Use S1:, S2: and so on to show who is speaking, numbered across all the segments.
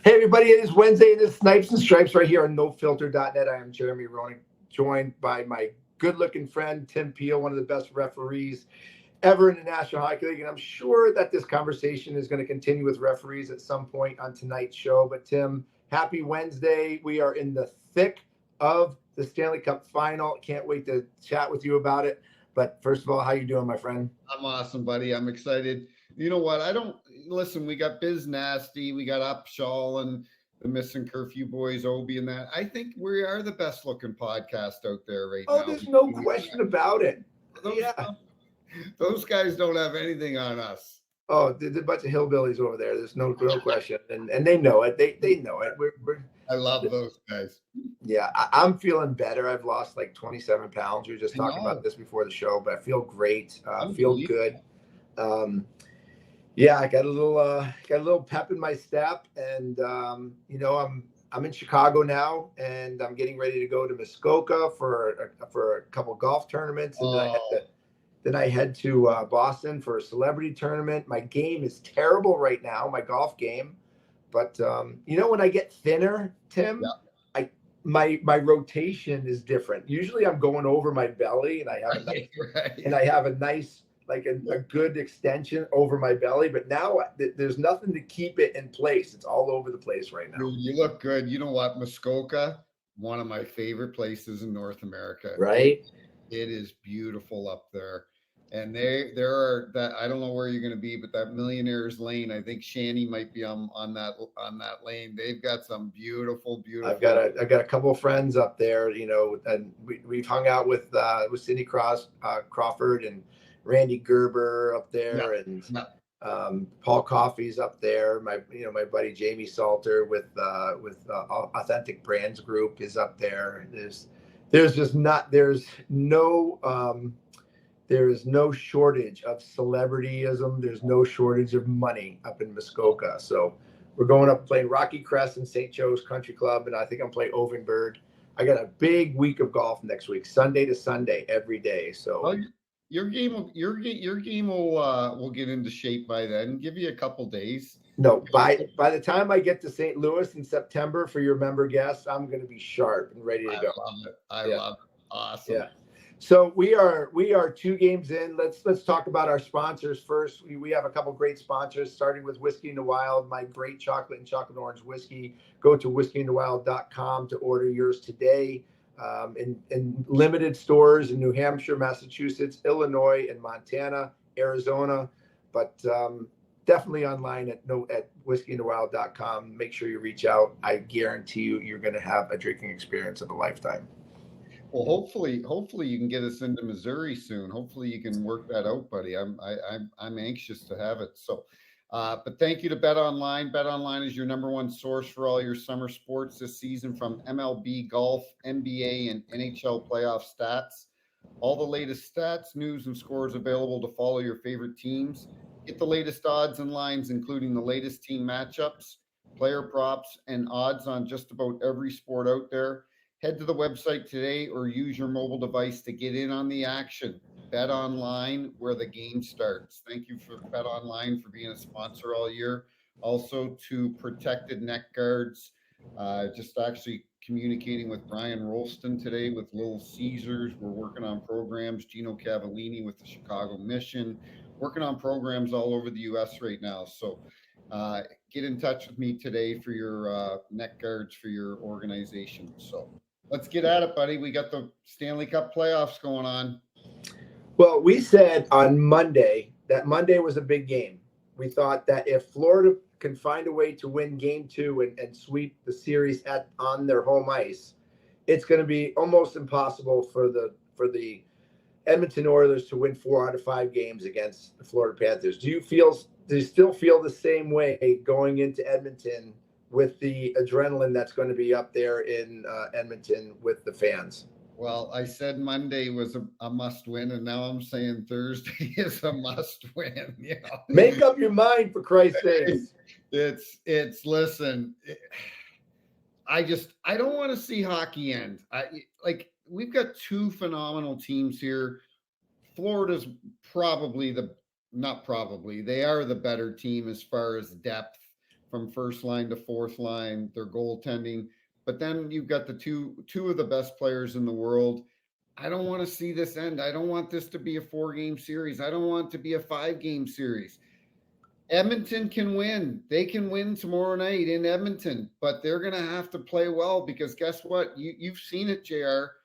S1: Hey, everybody, it is Wednesday. It is Snipes and Stripes right here on NoFilter.net. I am Jeremy Roenick, joined by my good looking friend, Tim Peel, one of the best referees ever in the National Hockey League. And I'm sure that this conversation is going to continue with referees at some point on tonight's show. But, Tim, happy Wednesday. We are in the thick of the Stanley Cup final. Can't wait to chat with you about it. But first of all, how you doing, my friend?
S2: I'm awesome, buddy. I'm excited. You know what? I don't listen. We got Biz Nasty, we got Upshaw, and the Missing Curfew Boys, Obi, and that. I think we are the best looking podcast out there right
S1: Oh,
S2: now.
S1: there's no question about it.
S2: Those,
S1: Yeah.
S2: those guys don't have anything on us.
S1: Oh, there's a bunch of hillbillies over there. There's no question, and they know it. They know it. We're
S2: I love those guys.
S1: yeah. I'm feeling better. I've lost like 27 pounds. We were just
S2: I
S1: talking about
S2: know.
S1: this before the show, but I feel great. Feel
S2: Unbelievable.
S1: good. Um, yeah, I got a little pep in my step, and I'm in Chicago now, and I'm getting ready to go to Muskoka for a couple golf tournaments, and
S2: Oh,
S1: then I head to Boston for a celebrity tournament. My game is terrible right now, my golf game. But when I get thinner, Tim,
S2: yeah.
S1: I my rotation is different. Usually, I'm going over my belly, and
S2: Right,
S1: and
S2: right.
S1: I have a nice like a good extension over my belly. But now there's nothing to keep it in place. It's all over the place right now.
S2: Dude, you look good. You know what? Muskoka, one of my favorite places in North America.
S1: Right?
S2: It is beautiful up there. And there are that I don't know where you're going to be, but that Millionaires Lane, I think Shanny might be on that lane. They've got some beautiful, beautiful.
S1: I've got a couple of friends up there, and we've hung out with Cindy Crawford and Randy Gerber up
S2: Yeah,
S1: there, and
S2: yeah.
S1: Paul Coffey's up there. My buddy Jamie Salter with Authentic Brands Group is up there. There's just not there is no shortage of celebrityism. There's no shortage of money up in Muskoka. So we're going up playing Rocky Crest and St. Joe's Country Club, and I think I'm playing Ovenberg. I got a big week of golf next week, Sunday to Sunday, every day. So
S2: Well, your game will get into shape by then. Give you a couple days.
S1: no, by the time I get to St. Louis in September for your member guests, I'm going to be sharp and ready to
S2: I
S1: go.
S2: love it. I
S1: Yeah,
S2: love it. Awesome.
S1: yeah. So we are 2 games in. Let's talk about our sponsors first. We have a couple great sponsors, starting with Whiskey in the Wild, my great chocolate and chocolate orange whiskey. Go to whiskeyinthewild.com to order yours today. In limited stores in New Hampshire, Massachusetts, Illinois, and Montana, Arizona, but definitely online at whiskeyinthewild.com. Make sure you reach out. I guarantee you're going to have a drinking experience of a lifetime.
S2: Well, hopefully you can get us into Missouri soon. Hopefully you can work that out, buddy. I'm anxious to have it. So, but thank you to Bet Online. Bet Online is your number one source for all your summer sports this season, from MLB, golf, NBA, and NHL playoff stats. All the latest stats, news, and scores available to follow your favorite teams. Get the latest odds and lines, including the latest team matchups, player props, and odds on just about every sport out there. Head to the website today or use your mobile device to get in on the action. Bet Online, where the game starts. Thank you for Bet Online for being a sponsor all year. Also to Protected Neck Guards. Just actually communicating with Brian Rolston today with Little Caesars. We're working on programs. Gino Cavallini with the Chicago Mission. Working on programs all over the U.S. right now. So get in touch with me today for your neck guards for your organization. So let's get at it, buddy. We got the Stanley Cup playoffs going on.
S1: Well, we said on Monday that Monday was a big game. We thought that if Florida can find a way to win game 2 and sweep the series on their home ice, it's going to be almost impossible for the Edmonton Oilers to win 4 out of 5 games against the Florida Panthers. Do you still feel the same way going into Edmonton with the adrenaline that's going to be up there in Edmonton with the fans?
S2: Well, I said Monday was a must win, and now I'm saying Thursday is a must win.
S1: Make up your mind, for Christ's sakes.
S2: It's listen. I don't want to see hockey end. Like we've got two phenomenal teams here. Florida's probably the not probably they are the better team as far as depth from first line to fourth line, their goaltending. But then you've got the two of the best players in the world. I don't want to see this end. I don't want this to be a 4-game series. I don't want it to be a 5-game series. Edmonton can win. They can win tomorrow night in Edmonton, but they're going to have to play well because guess what? You've seen it, JR.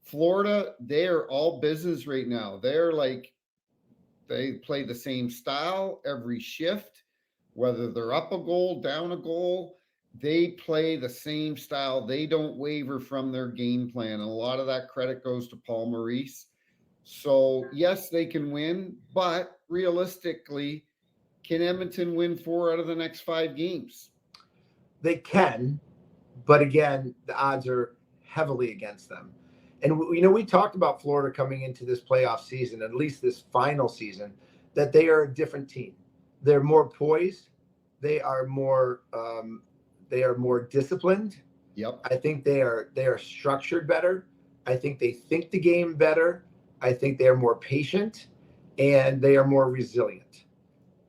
S2: Florida, they are all business right now. They play the same style every shift, whether they're up a goal, down a goal. They play the same style. They don't waver from their game plan. And a lot of that credit goes to Paul Maurice. So, yes, they can win, but realistically, can Edmonton win 4 out of the next 5 games?
S1: They can, but again, the odds are heavily against them. And, we talked about Florida coming into this playoff season, at least this final season, that they are a different team. They're more poised. They are more disciplined.
S2: Yep.
S1: I think they are structured better. I think they think the game better. I think they are more patient, and they are more resilient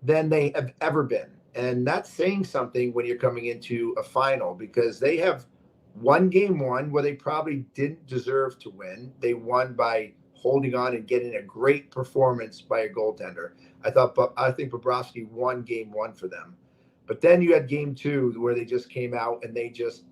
S1: than they have ever been. And that's saying something when you're coming into a final, because they have won game 1 where they probably didn't deserve to win. They won by holding on and getting a great performance by a goaltender. I think Bobrovsky won game 1 for them. But then you had game 2 where they just came out and they just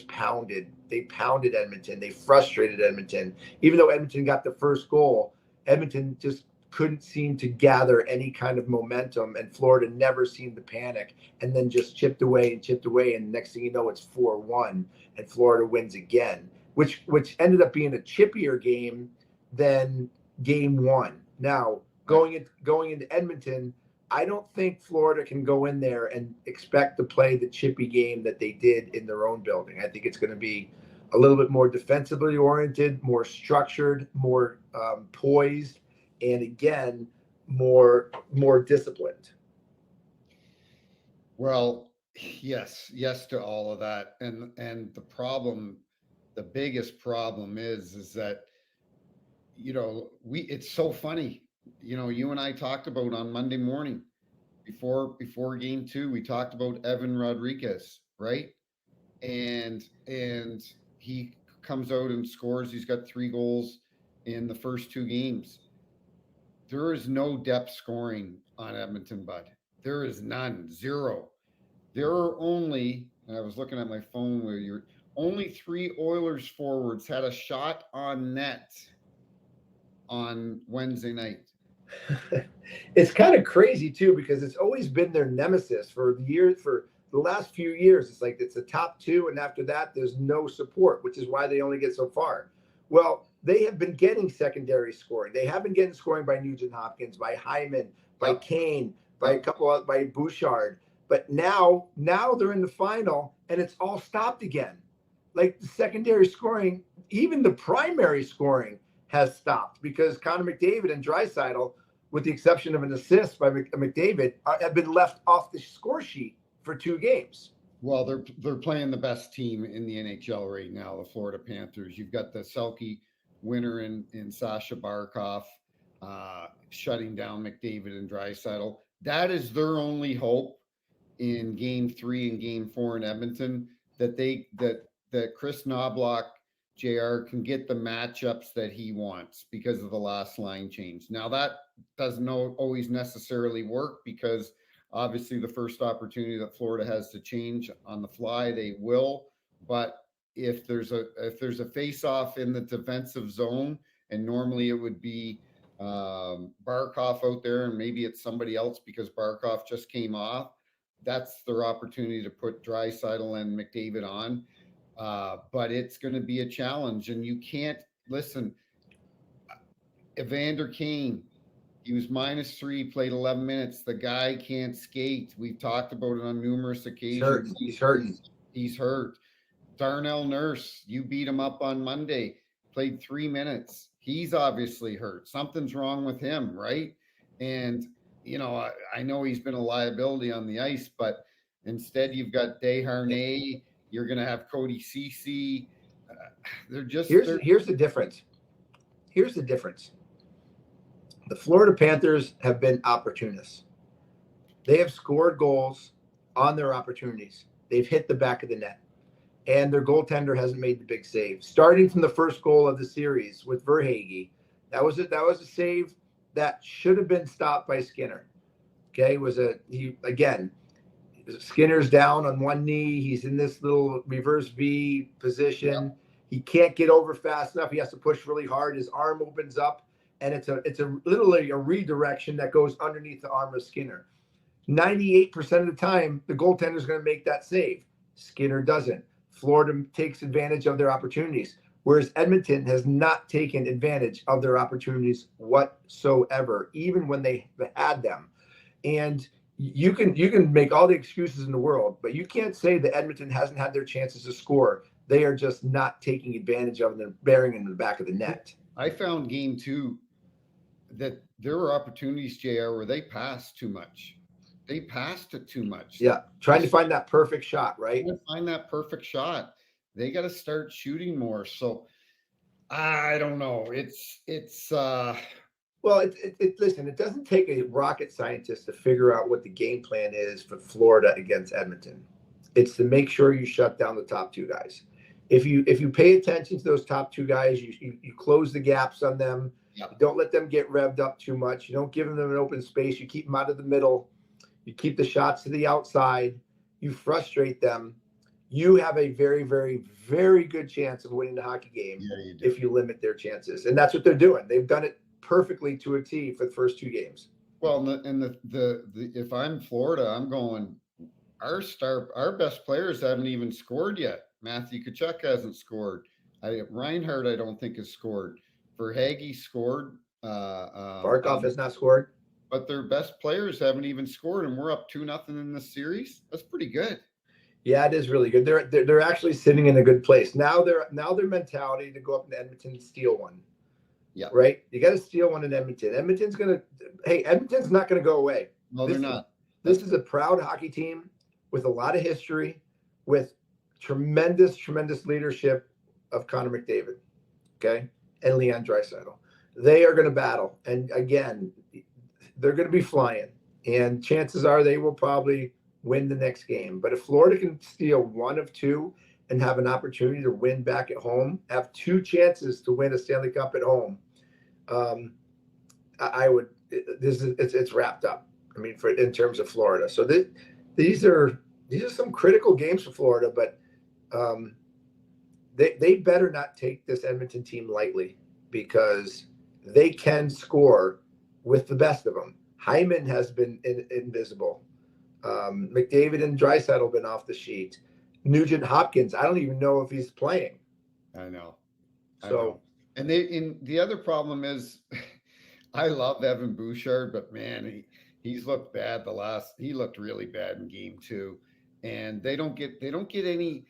S1: pounded Edmonton. They frustrated Edmonton. Even though Edmonton got the first goal, Edmonton just couldn't seem to gather any kind of momentum, and Florida never seemed to panic, and then just chipped away, and next thing you know, it's 4-1, and Florida wins again, which ended up being a chippier game than game 1. Now, going into Edmonton, I don't think Florida can go in there and expect to play the chippy game that they did in their own building. I think it's going to be a little bit more defensively oriented, more structured, more poised, and again, more disciplined.
S2: Well, yes to all of that. And the biggest problem is that, it's so funny. You and I talked about on Monday morning before game 2, we talked about Evan Rodriguez, right? And he comes out and scores. He's got 3 goals in the first 2 games. There is no depth scoring on Edmonton, Bud. There is none, 0. There are only, and I was looking at my phone where you're only 3 Oilers forwards had a shot on net on Wednesday night.
S1: It's kind of crazy too, because it's always been their nemesis for the last few years. It's like it's the top 2, and after that, there's no support, which is why they only get so far. Well, they have been getting secondary scoring. They have been getting scoring by Nugent Hopkins, by Hyman, by Kane, by by Bouchard. But now they're in the final, and it's all stopped again. Like the secondary scoring, even the primary scoring has stopped because Connor McDavid and Draisaitl, with the exception of an assist by McDavid, have been left off the score sheet for 2 games.
S2: Well, they're playing the best team in the NHL right now, the Florida Panthers. You've got the Selke winner in Sasha Barkov, shutting down McDavid and Draisaitl. That is their only hope in game 3 and game 4 in Edmonton, that Chris Knobloch, JR, can get the matchups that he wants because of the last line change. Now, that doesn't always necessarily work because obviously the first opportunity that Florida has to change on the fly, they will. But if there's a face-off in the defensive zone, and normally it would be Barkov out there, and maybe it's somebody else because Barkov just came off, that's their opportunity to put Draisaitl and McDavid on. But it's going to be a challenge, and you can't listen. Evander Kane, he was -3, played 11 minutes. The guy can't skate. We've talked about it on numerous occasions.
S1: He's hurting.
S2: He's hurt. Darnell Nurse, you beat him up on Monday, played 3 minutes. He's obviously hurt. Something's wrong with him, right? And, I know he's been a liability on the ice, but instead you've got Desharnais. You're going to have Cody Ceci.
S1: Here's the difference. Here's the difference. The Florida Panthers have been opportunists. They have scored goals on their opportunities. They've hit the back of the net, and their goaltender hasn't made the big save. Starting from the first goal of the series with Verhaeghe, that was a save that should have been stopped by Skinner. Okay, Skinner's down on one knee. He's in this little reverse V position. Yeah. He can't get over fast enough. He has to push really hard. His arm opens up, and it's literally a redirection that goes underneath the arm of Skinner. 98% of the time, the goaltender is going to make that save. Skinner doesn't. Florida takes advantage of their opportunities, whereas Edmonton has not taken advantage of their opportunities whatsoever, even when they had them. And you can make all the excuses in the world, but you can't say that Edmonton hasn't had their chances to score. They are just not taking advantage of them, bearing in the back of the net.
S2: I found game 2 that there were opportunities, JR, where they passed too much. They passed it too much.
S1: Yeah, trying to find that perfect shot, right?
S2: Trying to find that perfect shot. They got to start shooting more. So I don't know.
S1: Well, listen, it doesn't take a rocket scientist to figure out what the game plan is for Florida against Edmonton. It's to make sure you shut down the top 2 guys. If you pay attention to those top 2 guys, you close the gaps on them. Yep. You don't let them get revved up too much. You don't give them an open space. You keep them out of the middle. You keep the shots to the outside. You frustrate them. You have a very, very, very good chance of winning the hockey game if you limit their chances. And that's what they're doing. They've done it perfectly to a T for the first 2 games.
S2: Well, and if I'm Florida, I'm going, our best players haven't even scored yet. Matthew Tkachuk hasn't scored. Reinhardt, I don't think, has scored. Verhaeghe scored.
S1: Barkov has not scored.
S2: But their best players haven't even scored, and we're up 2-0 in this series. That's pretty good.
S1: Yeah, it is really good. They're actually sitting in a good place now. Their mentality to go up in Edmonton and steal one. Yeah. Right. You got to steal one in Edmonton. Edmonton's not going to go away.
S2: No, they're not.
S1: This is a proud hockey team with a lot of history, with tremendous, tremendous leadership of Connor McDavid. Okay, and Leon Draisaitl. They are going to battle, and again, they're going to be flying. And chances are they will probably win the next game. But if Florida can steal 1 of 2 and have an opportunity to win back at home, have 2 chances to win a Stanley Cup at home, it's wrapped up. I mean, in terms of Florida. So these are some critical games for Florida, but they better not take this Edmonton team lightly, because they can score with the best of them. Hyman has been invisible. McDavid and Draisaitl have been off the sheet. Nugent Hopkins, I don't even know if he's playing.
S2: I know. And the other problem is, I love Evan Bouchard, but man, he's looked bad. He looked really bad in game 2, and they don't get any.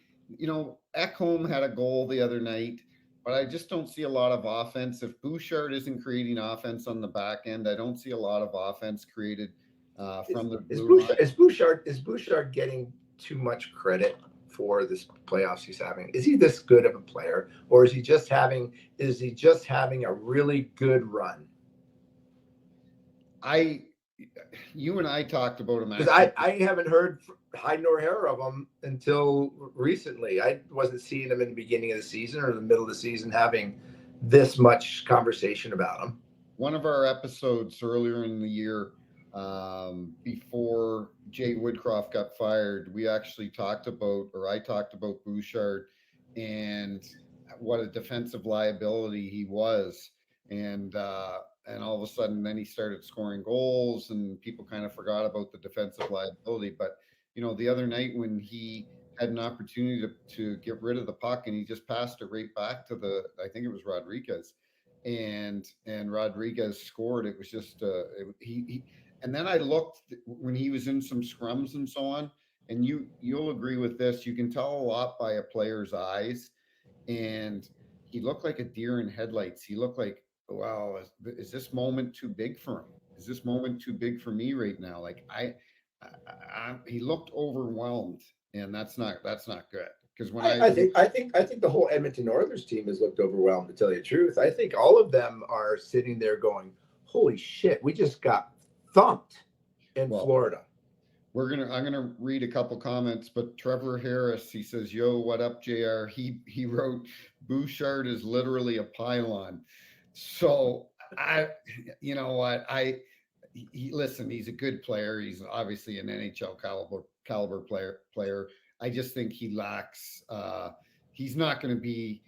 S2: Ekholm had a goal the other night, but I just don't see a lot of offense. If Bouchard isn't creating offense on the back end, I don't see a lot of offense created from the blue line. Is
S1: Bouchard getting too much credit for this playoffs he's having? Is he this good of a player, or is he just having a really good run?
S2: You and I talked about him.
S1: Because I haven't heard high nor hair of him until recently. I wasn't seeing him in the beginning of the season or the middle of the season having this much conversation about him.
S2: One of our episodes earlier in the year, before Jay Woodcroft got fired, I talked about Bouchard and what a defensive liability he was. And all of a sudden, then he started scoring goals, and people kind of forgot about the defensive liability. But the other night when he had an opportunity to get rid of the puck, and he just passed it right back to I think it was Rodriguez, and Rodriguez scored. It was just he. And then I looked when he was in some scrums and so on, and you'll agree with this. You can tell a lot by a player's eyes, and he looked like a deer in headlights. He looked like, wow, is this moment too big for him? Is this moment too big for me right now? Like he looked overwhelmed, and that's not good. Because
S1: I think the whole Edmonton Oilers team has looked overwhelmed, to tell you the truth. I think all of them are sitting there going, "Holy shit, we just got thumped in Florida."
S2: I'm gonna read a couple comments, but Trevor Harris, he says, "Yo, what up, JR?" He wrote, "Bouchard is literally a pylon." So you know what, listen. He's a good player. He's obviously an NHL caliber player. I just think he lacks. He's not going to be,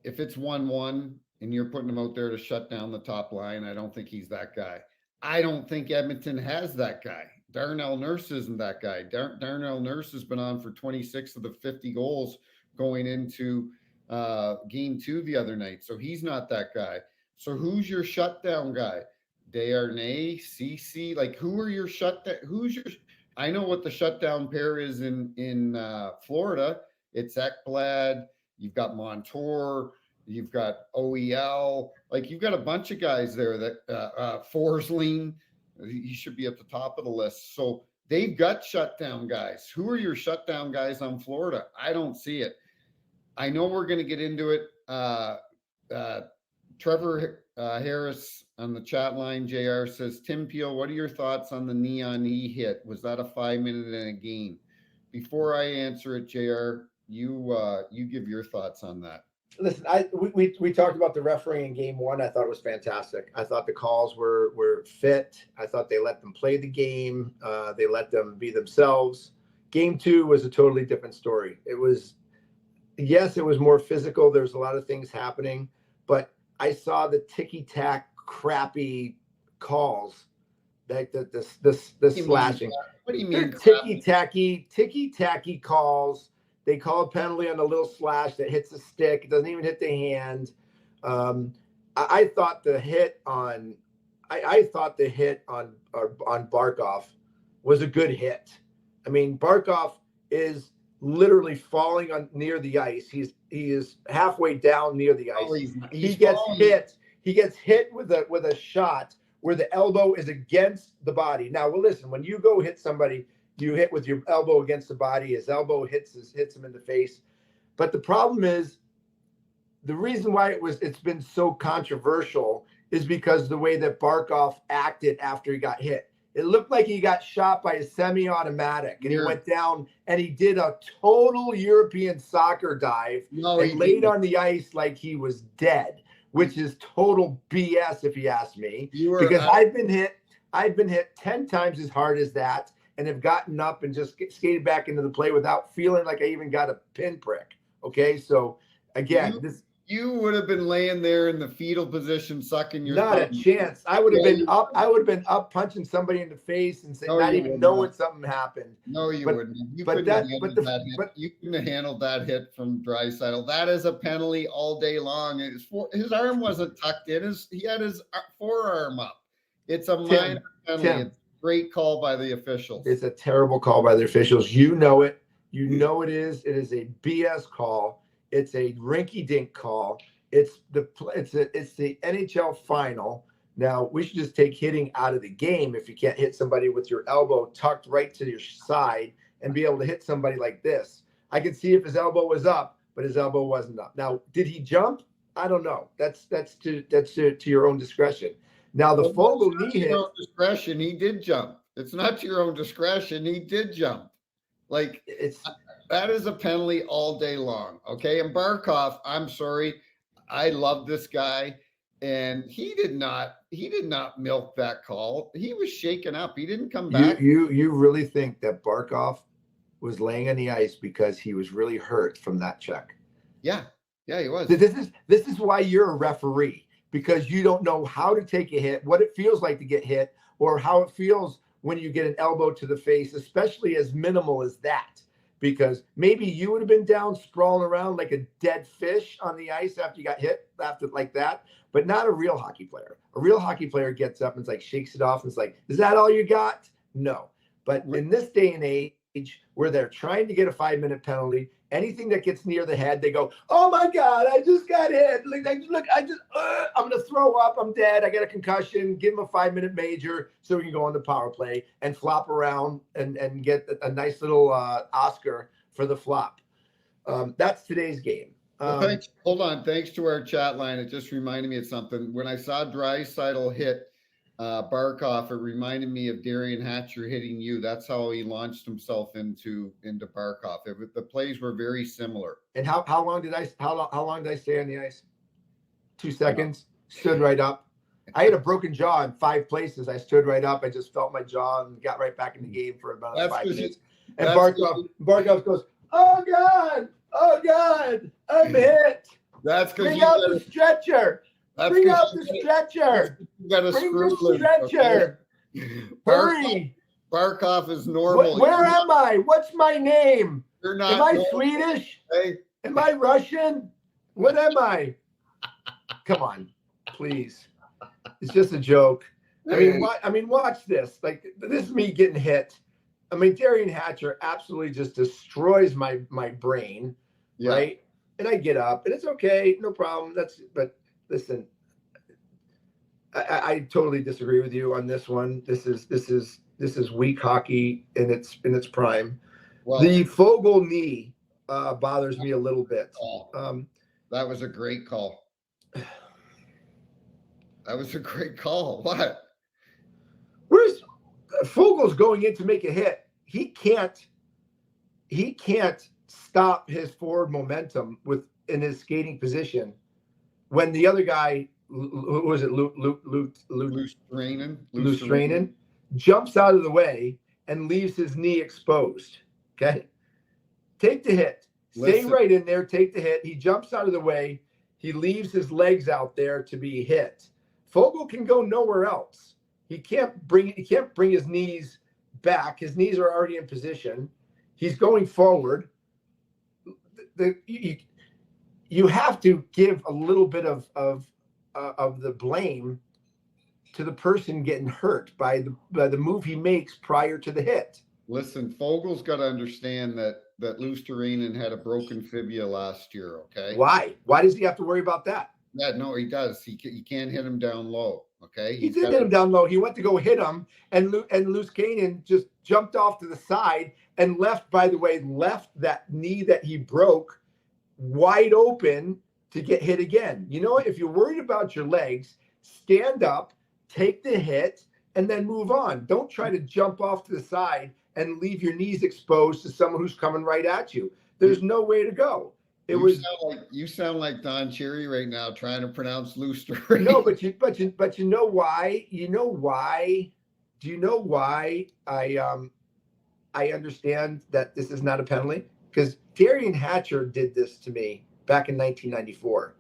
S2: if it's 1-1 and you're putting him out there to shut down the top line. I don't think he's that guy. I don't think Edmonton has that guy. Darnell Nurse isn't that guy. Darnell Nurse has been on for 26 of the 50 goals going into game 2 the other night. So he's not that guy. So who's your shutdown guy? Desharnais, CC, like who are your shutdown? I know what the shutdown pair is in Florida. It's Ekblad. You've got Montour. You've got OEL. Like you've got a bunch of guys there that Forsling. He should be at the top of the list. So they've got shutdown guys. Who are your shutdown guys on Florida? I don't see it. I know we're going to get into it. Trevor Harris on the chat line, JR, says, Tim Peel, what are your thoughts on the knee-on-knee hit? Was that a 5-minute and a game? Before I answer it, JR, you give your thoughts on that.
S1: Listen, we talked about the refereeing in game 1. I thought it was fantastic. I thought the calls were fit. I thought they let them play the game. They let them be themselves. Game 2 was a totally different story. It was more physical. There's a lot of things happening, but I saw the ticky-tack crappy calls, like the slashing.
S2: What do you mean?
S1: Ticky-tacky calls. They call a penalty on a little slash that hits the stick. It doesn't even hit the hand. I thought the hit on Barkov was a good hit. I mean, Barkov is literally falling near the ice. He is halfway down near the ice.
S2: Oh,
S1: he gets hit. He gets hit with a shot where the elbow is against the body. Now, well, listen, when you go hit somebody, you hit with your elbow against the body. His elbow hits him in the face. But the problem is, the reason why it's been so controversial is because the way that Barkov acted after he got hit. It looked like he got shot by a semi-automatic, and he went down and he did a total European soccer dive and laid on the ice like he was dead, which is total BS if you ask me. Because I've been hit 10 times as hard as that, and have gotten up and just skated back into the play without feeling like I even got a pinprick. Okay, so again,
S2: you would have been laying there in the fetal position, sucking your
S1: not thumb. A chance. I would have been up. I would have been up, punching somebody in the face, and not even knowing something happened.
S2: No, you wouldn't. You couldn't have handled that hit from Draisaitl. That is a penalty all day long. His arm wasn't tucked in. He had his forearm up. It's a minor penalty. Great call by the officials.
S1: It's a terrible call by the officials. You know it. You know it is. It is a BS call. It's a rinky-dink call. It's the NHL final. Now, we should just take hitting out of the game if you can't hit somebody with your elbow tucked right to your side and be able to hit somebody like this. I could see if his elbow was up, but his elbow wasn't up. Now, did he jump? I don't know. That's to your own discretion. Now, the Fogle knee hit.
S2: Discretion, he did jump. It's not to your own discretion. He did jump. Like, that is a penalty all day long. Okay. And Barkov, I'm sorry. I love this guy. And he did not milk that call. He was shaken up. He didn't come back.
S1: You really think that Barkov was laying on the ice because he was really hurt from that check?
S2: Yeah. Yeah, he was.
S1: This is why you're a referee. Because you don't know how to take a hit, what it feels like to get hit, or how it feels when you get an elbow to the face, especially as minimal as that. Because maybe you would have been down sprawling around like a dead fish on the ice after you got hit, after like that, but not a real hockey player. A real hockey player gets up and it's like shakes it off and it's like, is that all you got? No. But in this day and age where they're trying to get a 5-minute penalty, anything that gets near the head, they go, oh my God, I just got hit. I'm going to throw up. I'm dead. I got a concussion. Give him a 5-minute major so we can go on the power play and flop around and get a nice little Oscar for the flop. That's today's game.
S2: Thanks. Hold on. Thanks to our chat line. It just reminded me of something. When I saw Draisaitl hit Barkov, it reminded me of Darian Hatcher hitting you. That's how he launched himself into Barkov. The plays were very similar.
S1: And how long did I stay on the ice? 2 seconds. Stood right up. I had a broken jaw in 5 places. I stood right up. I just felt my jaw and got right back in the game for about 5 minutes. And Barkov goes, "Oh God, I'm hit.
S2: That's because
S1: bring out the stretcher. Bring out the stretcher.
S2: You got to
S1: Bring the stretcher. Hurry.
S2: Barkov is normal.
S1: Where am I? What's my name?
S2: You're not.
S1: Am I Swedish?
S2: Hey.
S1: Am I Russian? What am I? Come on, please. It's just a joke. I mean, watch this. Like, this is me getting hit. I mean, Darian Hatcher absolutely just destroys my brain, right? And I get up, and it's okay, no problem. But listen, I totally disagree with you on this one. This is weak hockey in its prime. Well, the Fogle knee bothers me a little bit.
S2: That was a great call. That was a great call. What?
S1: Where's Fogel's going in to make a hit? He can't stop his forward momentum in his skating position when the other guy, who was it,
S2: Loose
S1: Strainin, jumps out of the way and leaves his knee exposed. Okay, take the hit. Stay right in there. Take the hit. He jumps out of the way. He leaves his legs out there to be hit. Fogle can go nowhere else. He can't bring his knees back. His knees are already in position. He's going forward. You have to give a little bit of the blame to the person getting hurt by the move he makes prior to the hit.
S2: Listen, Fogel's got to understand that Luosterainen had a broken fibula last year. Okay.
S1: Why? Why does he have to worry about that?
S2: Yeah, no, he does. He can't hit him down low. Okay.
S1: He did hit him down low. He went to go hit him, and Luosterainen just jumped off to the side and left that knee that he broke wide open to get hit again. You know what? If you're worried about your legs, stand up, take the hit, and then move on. Don't try to jump off to the side and leave your knees exposed to someone who's coming right at you. There's no way to go.
S2: You sound like Don Cherry right now trying to pronounce Luosterainen.
S1: No, but you know why? You know why? Do you know why I understand that this is not a penalty? Because Darian Hatcher did this to me back in 1994.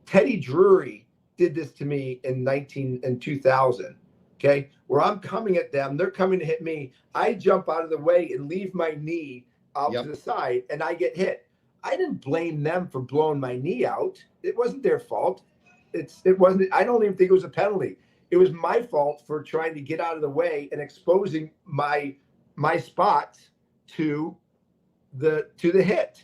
S1: Teddy Drury did this to me in 2000. Okay, where I'm coming at them, they're coming to hit me. I jump out of the way and leave my knee out to the side, and I get hit. I didn't blame them for blowing my knee out. It wasn't their fault. It wasn't. I don't even think it was a penalty. It was my fault for trying to get out of the way and exposing my spot to the hit.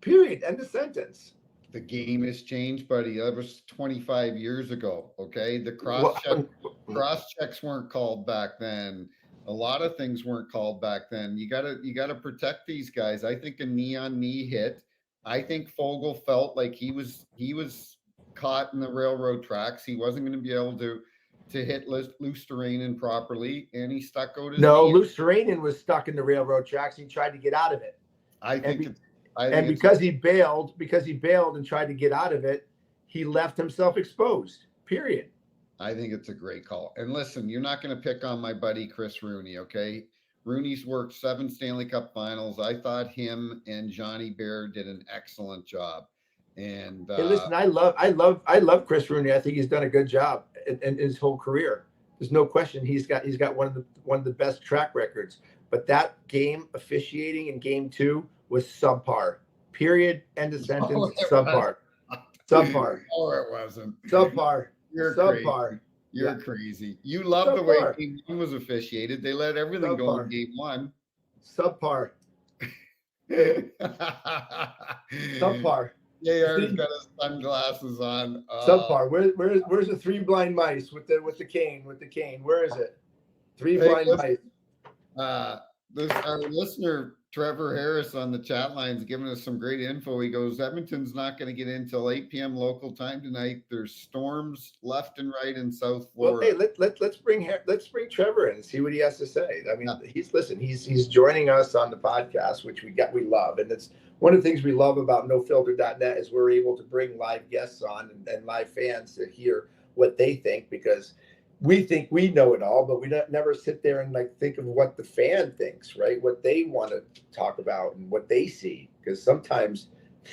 S1: Period. End of sentence.
S2: The game has changed, buddy. That was 25 years ago. Okay, the cross checks weren't called back then. A lot of things weren't called back then. You gotta protect these guys. I think a knee on knee hit. I think Fogle felt like he was caught in the railroad tracks. He wasn't going to be able to hit Luosterainen properly, and he stuck out his knee.
S1: Luosterainen was stuck in the railroad tracks. He tried to get out of it. Because he bailed and tried to get out of it, he left himself exposed. Period.
S2: I think it's a great call. And listen, you're not going to pick on my buddy Chris Rooney, okay? Rooney's worked 7 Stanley Cup Finals. I thought him and Johnny Bear did an excellent job. And
S1: hey, listen, I love Chris Rooney. I think he's done a good job in his whole career. There's no question he's got one of the best track records. But that game officiating in Game 2 was subpar. Period. End of sentence. Subpar. Subpar.
S2: Oh, it wasn't.
S1: Subpar.
S2: You're
S1: subpar.
S2: Crazy. You're crazy. You love the way Game 1 was officiated. They let everything go in Game 1.
S1: Subpar. Subpar.
S2: JR's got his sunglasses on.
S1: Subpar. Where's the 3 blind mice with the cane? Where is it? 3 blind mice.
S2: Our listener Trevor Harris on the chat lines giving us some great info. He goes, Edmonton's not going to get in till 8 p.m. local time tonight. There's storms left and right in South
S1: Well, hey,
S2: Florida.
S1: let's bring Trevor in and see what he has to say. I mean,
S2: Yeah.
S1: he's joining us on the podcast, which we love, and it's one of the things we love about NoFilter.net is we're able to bring live guests on and live fans to hear what they think, because we think we know it all, but we don't never sit there and like think of what the fan thinks, right? What they want to talk about and what they see, because sometimes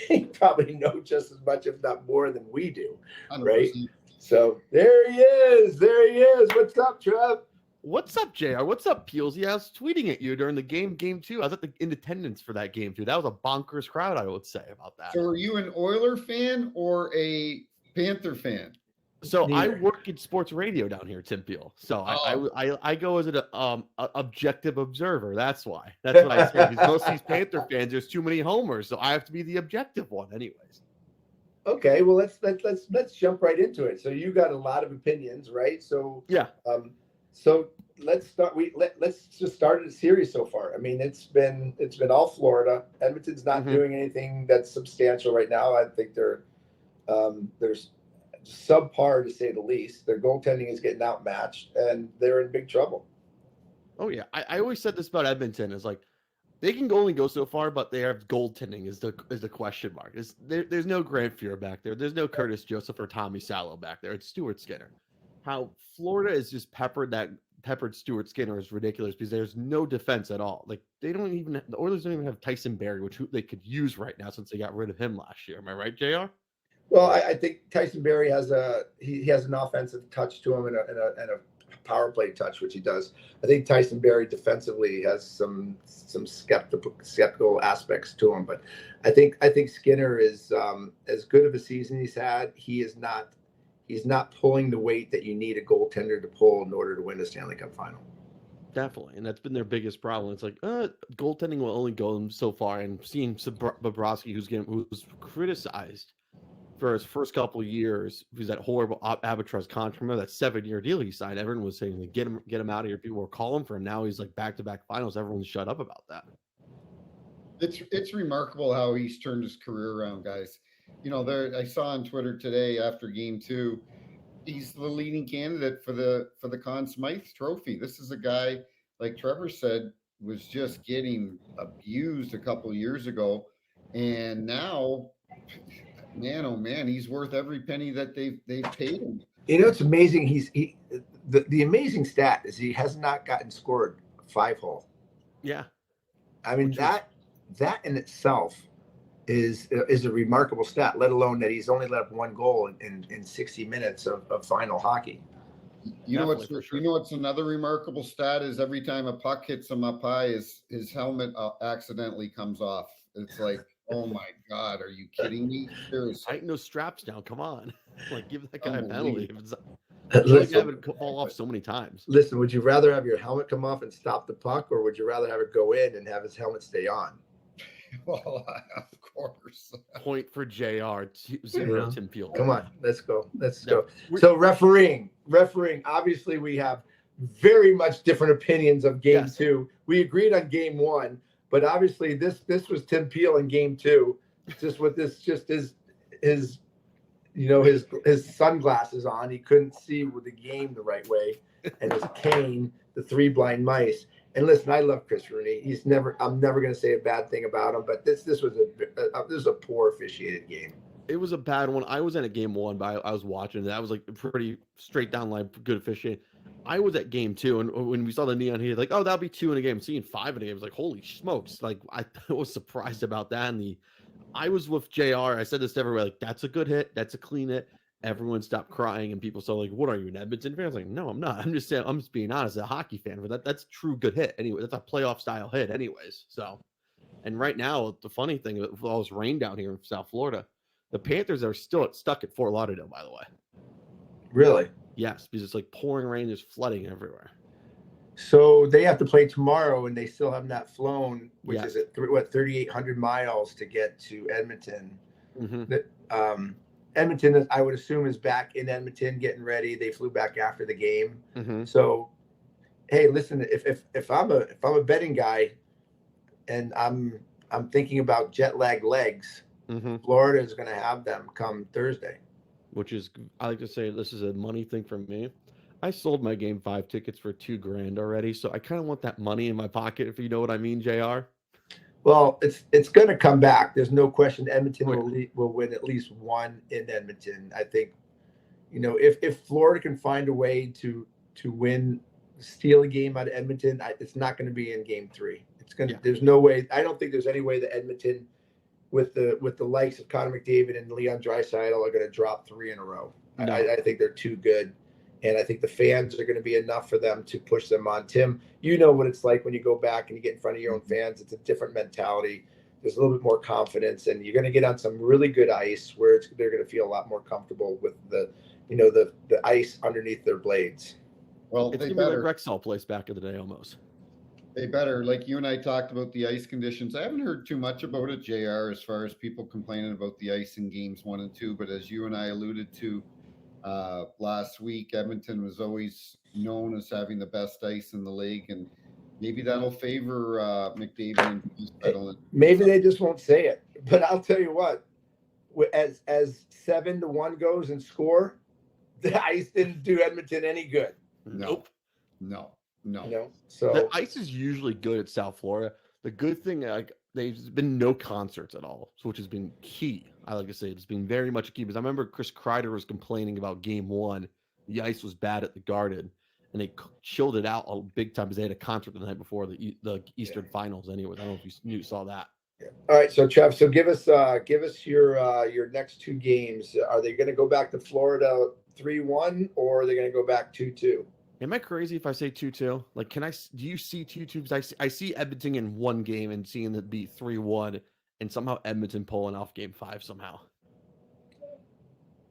S1: they probably know just as much, if not more, than we do, right?
S2: 100%.
S1: So there he is. There he is. What's up, Trev?
S3: What's up, JR? What's up, Peelsy? I was tweeting at you during the game 2. I was in attendance for that game, too. That was a bonkers crowd, I would say, about that.
S2: So are you an Oiler fan or a Panther fan?
S3: So
S1: Neither.
S3: I work in sports radio down here, Tim Peel. So I go as an objective observer. That's why. That's what I say. Because most of these Panther fans, there's too many homers, so I have to be the objective one, anyways.
S1: Okay, well let's jump right into it. So you got a lot of opinions, right? So
S3: Yeah.
S1: So let's start. Let's just start a series so far. I mean, it's been all Florida. Edmonton's not doing anything that's substantial right now. I think they're subpar, to say the least. Their goaltending is getting outmatched, and they're in big trouble.
S3: Oh yeah, I always said this about Edmonton. Is like they can only go so far, but their goaltending is the question mark. There's no Grant Fuhr back there. There's no Curtis Joseph or Tommy Salo back there. It's Stuart Skinner. How Florida is just peppered Stuart Skinner is ridiculous, because there's no defense at all. Like the Oilers don't even have Tyson Barrie, which they could use right now since they got rid of him last year. Am I right, JR?
S1: Well, I think Tyson Barrie has he has an offensive touch to him and a power play touch, which he does. I think Tyson Barrie defensively has some skeptical aspects to him, but I think Skinner is as good of a season he's had. He's not pulling the weight that you need a goaltender to pull in order to win a Stanley Cup final.
S3: Definitely, and that's been their biggest problem. It's like goaltending will only go so far, and seeing Bobrovsky, who's criticized for his first couple of years, because that horrible Albatross contract, remember that 7-year deal he signed? Everyone was saying, get him out of here. People were calling for him. Now he's like back-to-back finals. Everyone's shut up about that.
S2: It's remarkable how he's turned his career around, guys. You know, I saw on Twitter today after game 2, he's the leading candidate for the Conn Smythe Trophy. This is a guy, like Trevor said, was just getting abused a couple of years ago, and now, man, oh man, he's worth every penny that they've paid him.
S1: You know, it's amazing. The amazing stat is he has not gotten scored 5-hole.
S3: Yeah,
S1: I mean that in itself is a remarkable stat, let alone that he's only let up 1 goal in 60 minutes of final hockey.
S2: You know what's another remarkable stat is every time a puck hits him up high, his helmet accidentally comes off. It's like, oh my God, are you kidding me? Seriously.
S3: Tighten those straps down. Come on. Like, give that guy a penalty.
S1: Listen,
S3: have it fall off so many times.
S1: Listen, would you rather have your helmet come off and stop the puck, or would you rather have it go in and have his helmet stay on?
S2: Well, of course.
S3: Point for JR. 0 Tim Peel.
S1: Come on, let's go. So refereeing. Obviously, we have very much different opinions of game 2. We agreed on game 1, but obviously this was Tim Peel in game 2. Just with his sunglasses on, he couldn't see with the game the right way, and his cane, the 3 blind mice. And listen, I love Chris Rooney. I'm never going to say a bad thing about him, but this was a poor officiated game.
S3: It was a bad one. I was in a game 1, but I was watching. That was like a pretty straight down line, good officiating. I was at game 2, and when we saw the neon here, like, oh, that'll be 2 in a game. Seeing 5 in a game, I was like, holy smokes! Like, I was surprised about that. And I was with JR. I said this to everyone, like, that's a good hit. That's a clean hit. Everyone stopped crying, and people said, like, what are you, an Edmonton fan? I was like, no, I'm not. I'm just saying, I'm just being honest, as a hockey fan. But that's a true good hit. Anyway, that's a playoff style hit anyways. So, and right now, the funny thing, with all this rain down here in South Florida, the Panthers are still stuck at Fort Lauderdale, by the way.
S1: Really?
S3: Yes, because it's like pouring rain. There's flooding everywhere.
S1: So they have to play tomorrow, and they still have not flown, which is at 3,800 miles to get to Edmonton.
S3: Mm-hmm.
S1: Edmonton, I would assume, is back in Edmonton getting ready. They flew back after the game.
S3: Mm-hmm.
S1: So, hey, listen, if I'm a betting guy, and I'm thinking about jet lag legs.
S3: Mm-hmm.
S1: Florida is going to have them come Thursday.
S3: Which is, I like to say, this is a money thing for me. I sold my Game 5 tickets for $2,000 already, so I kind of want that money in my pocket, if you know what I mean, JR.
S1: Well, it's going to come back. There's no question. Edmonton
S3: Oh, yeah.
S1: will win at least one in Edmonton. I think, if Florida can find a way to win, steal a game out of Edmonton, it's not going to be in Game 3. It's going to.
S3: Yeah.
S1: There's no way. I don't think there's any way that Edmonton, with the likes of Connor McDavid and Leon Draisaitl, are going to drop 3 in a row.
S3: No.
S1: I think they're too good. And I think the fans are going to be enough for them to push them on. Tim, you know what it's like when you go back and you get in front of your own fans. It's a different mentality. There's a little bit more confidence, and you're going to get on some really good ice where they're going to feel a lot more comfortable with the ice underneath their blades.
S2: Well,
S3: It's
S2: they
S3: going to be
S2: better.
S3: like Rexall place back in the day almost.
S2: They better, like you and I talked about the ice conditions. I haven't heard too much about it, JR, as far as people complaining about the ice in games 1 and 2. But as you and I alluded to last week, Edmonton was always known as having the best ice in the league, and maybe that'll favor McDavid and Draisaitl.
S1: Maybe they just won't say it, but I'll tell you what. As 7-1 goes and score, the ice didn't do Edmonton any good.
S3: Nope.
S2: No.
S1: So
S3: The ice is usually good at South Florida. The good thing, like, there's been no concerts at all, which has been key. I like to say it's been very much key because I remember Chris Kreider was complaining about Game 1. The ice was bad at the Garden, and they chilled it out a big time because they had a concert the night before the Eastern Finals. Anyways, I don't know if you saw that.
S1: yeah. All right, so Trev, so give us your next 2 games. Are they going to go back to Florida 3-1, or are they going to go back 2-2?
S3: Am I crazy if I say 2-2? Like, do you see 2-2? Because I see Edmonton in one game and seeing it be 3-1, and somehow Edmonton pulling off Game 5 somehow.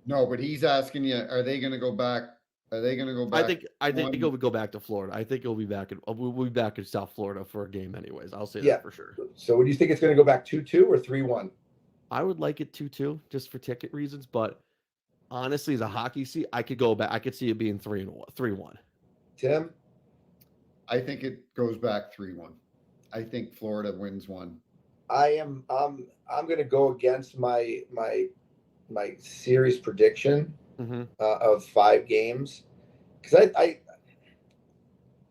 S2: No, but he's asking you, are they going to go back? Are they going to go back?
S3: I think it'll go back to Florida. I think we'll be back in South Florida for a game anyways. I'll say that for sure.
S1: So what do you think, it's going to go back 2-2 or 3-1?
S3: I would like it 2-2 just for ticket reasons, but honestly, as a hockey seat, I could go back. I could see it being 3-1.
S1: Tim?
S2: I think it goes back 3-1. I think Florida wins 1.
S1: I'm going to go against my series prediction of 5 games, because I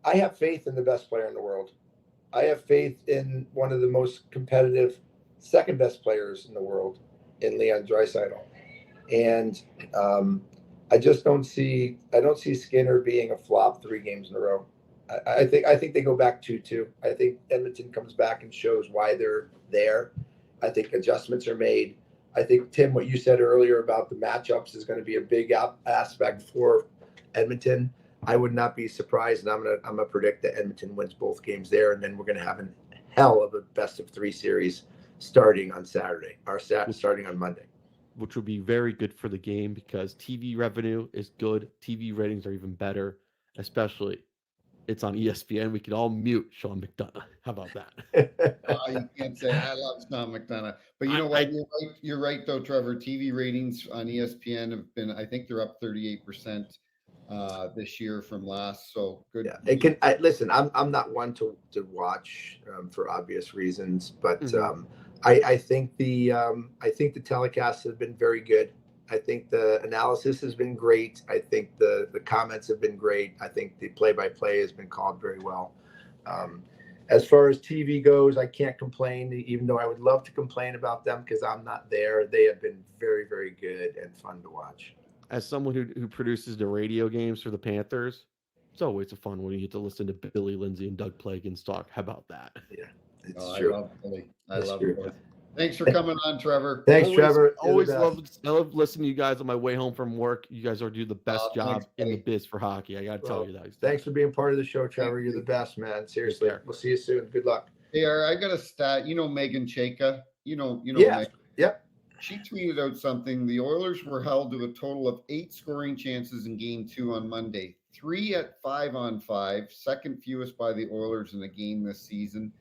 S1: have faith in the best player in the world. I have faith in one of the most competitive, second best players in the world, in Leon Draisaitl, and I don't see Skinner being a flop 3 games in a row. I think they go back 2-2. I think Edmonton comes back and shows why they're there. I think adjustments are made. I think, Tim, what you said earlier about the matchups is going to be a big aspect for Edmonton. I would not be surprised, and I'm gonna predict that Edmonton wins both games there, and then we're going to have a hell of a best-of-3 series starting on Saturday, or starting on Monday.
S3: Which would be very good for the game because TV revenue is good. TV ratings are even better, especially it's on ESPN. We could all mute Sean McDonough. How about that?
S2: You can't say I love Sean McDonough, but you know what? You're right though, Trevor. TV ratings on ESPN have been, I think they're up 38% this year from last. So good.
S1: Yeah, listen. I'm not one to watch for obvious reasons, but I think the telecasts have been very good. I think the analysis has been great. I think the comments have been great. I think the play-by-play has been called very well. As far as TV goes, I can't complain, even though I would love to complain about them because I'm not there. They have been very, very good and fun to watch.
S3: As someone who produces the radio games for the Panthers, it's always a fun when you get to listen to Billy Lindsay and Doug Plagens talk. How about that?
S1: Yeah, it's true.
S2: I love Billy. I love it. Thanks for coming on, Trevor.
S1: Thanks, Trevor.
S3: I love listening to you guys on my way home from work. You guys do the best job in the biz for hockey. I got to tell you that.
S1: Thanks for being part of the show, Trevor. You're the best, man. Seriously. We'll see you soon. Good luck.
S2: Hey, I got a stat. You know Megan Chayka? You know.
S1: Yeah.
S2: Megan.
S1: Yep.
S2: She tweeted out something. The Oilers were held to a total of 8 scoring chances in Game 2 on Monday. 3 at 5-on-5, second fewest by the Oilers in a game this season.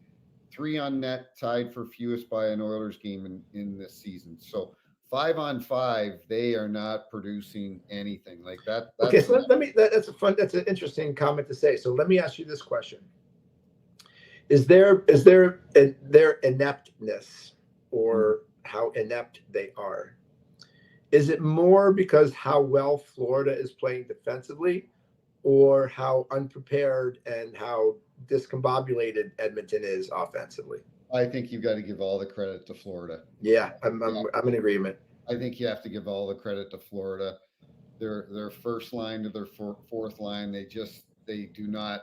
S2: 3 on net, tied for fewest by an Oilers game in this season. So 5-on-5, they are not producing anything like that.
S1: Okay, so that's an interesting comment to say. So let me ask you this question: their ineptness or how inept they are? Is it more because how well Florida is playing defensively, or how unprepared and how discombobulated Edmonton is offensively?
S2: I think you've got to give all the credit to Florida.
S1: Yeah, I'm in agreement.
S2: I think you have to give all the credit to Florida. Their first line to their fourth line, they do not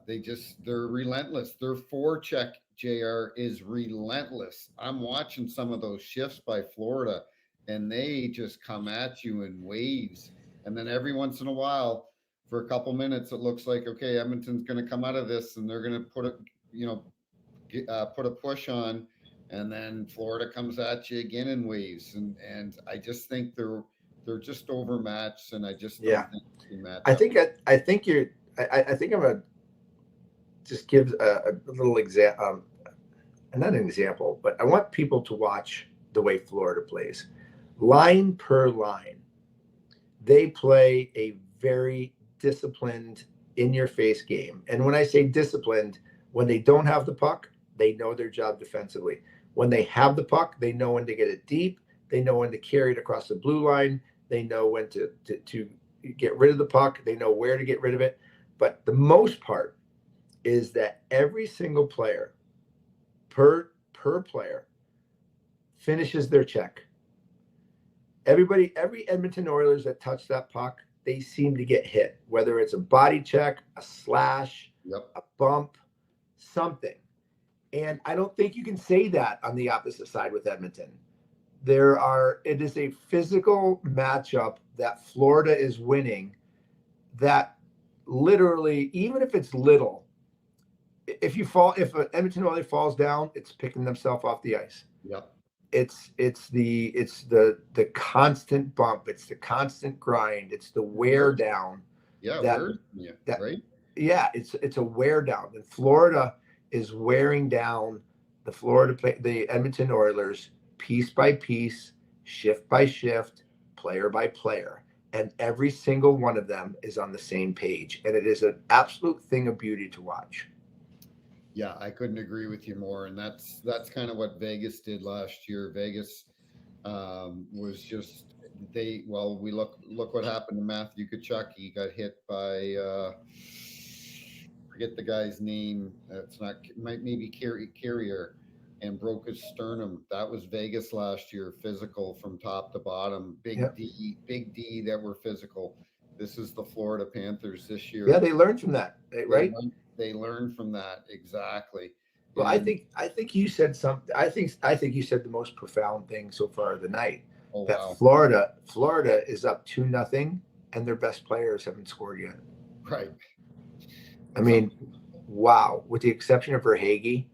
S2: they're relentless. Their forecheck, JR, is relentless. I'm watching some of those shifts by Florida, and they just come at you in waves. And then every once in a while, for a couple minutes, it looks like, okay, Edmonton's going to come out of this and they're going to put a push on, and then Florida comes at you again in waves. And I just think they're just overmatched, and I just don't think they match
S1: I
S2: up.
S1: think I'm gonna just give a little example, not an example, but I want people to watch the way Florida plays, line per line. They play a very disciplined, in-your-face game, and when I say disciplined, when they don't have the puck, they know their job defensively. When they have the puck, they know when to get it deep. They know when to carry it across the blue line. They know when to get rid of the puck. They know where to get rid of it. But the most part is that every single player per player finishes their check. Every Edmonton Oilers that touch that puck, they seem to get hit, whether it's a body check, a slash, a bump, something. And I don't think you can say that on the opposite side with Edmonton. It is a physical matchup that Florida is winning, that literally, even if it's little, if an Edmonton Oilers falls down, it's picking themselves off the ice.
S2: Yep.
S1: It's the constant bump, it's the constant grind, it's the wear down.
S2: Right.
S1: Yeah, it's a wear down. And Florida is wearing down the Edmonton Oilers piece by piece, shift by shift, player by player. And every single one of them is on the same page. And it is an absolute thing of beauty to watch.
S2: Yeah, I couldn't agree with you more. And that's kind of what Vegas did last year. Vegas was just we look what happened to Matthew Tkachuk. He got hit by forget the guy's name. It's not maybe Carrier, and broke his sternum. That was Vegas last year, physical from top to bottom. Big D that were physical. This is the Florida Panthers this year.
S1: Yeah, they learned from that, right?
S2: They learned from that, exactly.
S1: Well, I think you said something. I think you said the most profound thing so far of the night. Wow. Florida is up 2-0, and their best players haven't scored yet.
S2: Right.
S1: I mean, wow. With the exception of Verhaeghe,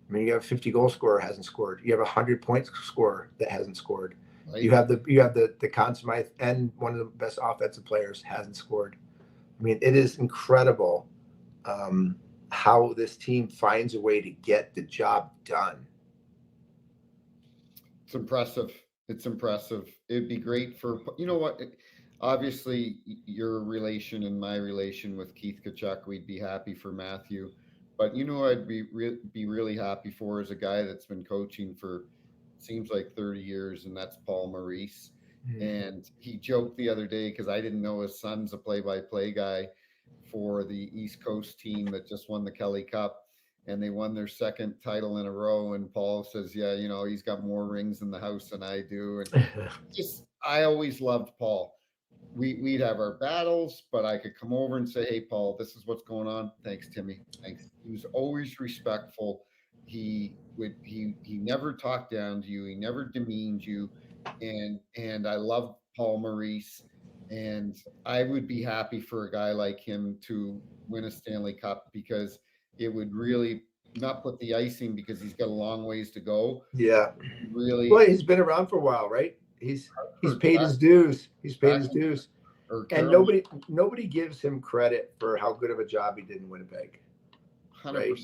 S1: I mean, you have a 50-goal scorer hasn't scored. You have a 100-point scorer that hasn't scored. Right. You have the Conn Smythe and one of the best offensive players hasn't scored. I mean, it is incredible how this team finds a way to get the job done.
S2: It's impressive. It'd be great for, you know what, obviously your relation and my relation with Keith Tkachuk, we'd be happy for Matthew. But you know, I'd be really happy for is a guy that's been coaching for seems like 30 years, and that's Paul Maurice. Mm-hmm. And he joked the other day, because I didn't know his son's a play-by-play guy for the East Coast team that just won the Kelly Cup, and they won their second title in a row. And Paul says, yeah, you know, he's got more rings in the house than I do. And I always loved Paul. We'd have our battles, but I could come over and say, hey, Paul, this is what's going on. Thanks, Timmy. Thanks. He was always respectful. He never talked down to you. He never demeaned you. And I love Paul Maurice. And I would be happy for a guy like him to win a Stanley Cup, because it would really not put the icing, because he's got a long ways to go.
S1: Yeah.
S2: Really.
S1: Well, he's been around for a while, right? He's paid his dues. He's paid his dues. And nobody gives him credit for how good of a job he did in Winnipeg.
S2: 100%.
S1: Right?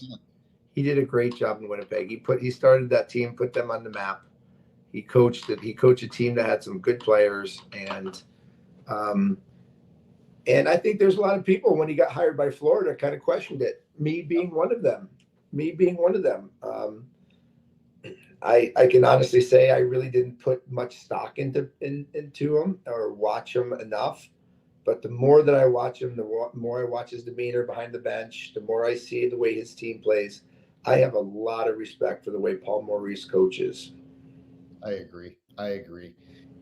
S1: He did a great job in Winnipeg. He started that team, put them on the map. He coached a team that had some good players, and And I think there's a lot of people when he got hired by Florida kind of questioned it. Me being one of them. Me being one of them. I can honestly say I really didn't put much stock into him or watch him enough. But the more that I watch him, the more I watch his demeanor behind the bench, the more I see the way his team plays. I have a lot of respect for the way Paul Maurice coaches.
S2: I agree. I agree.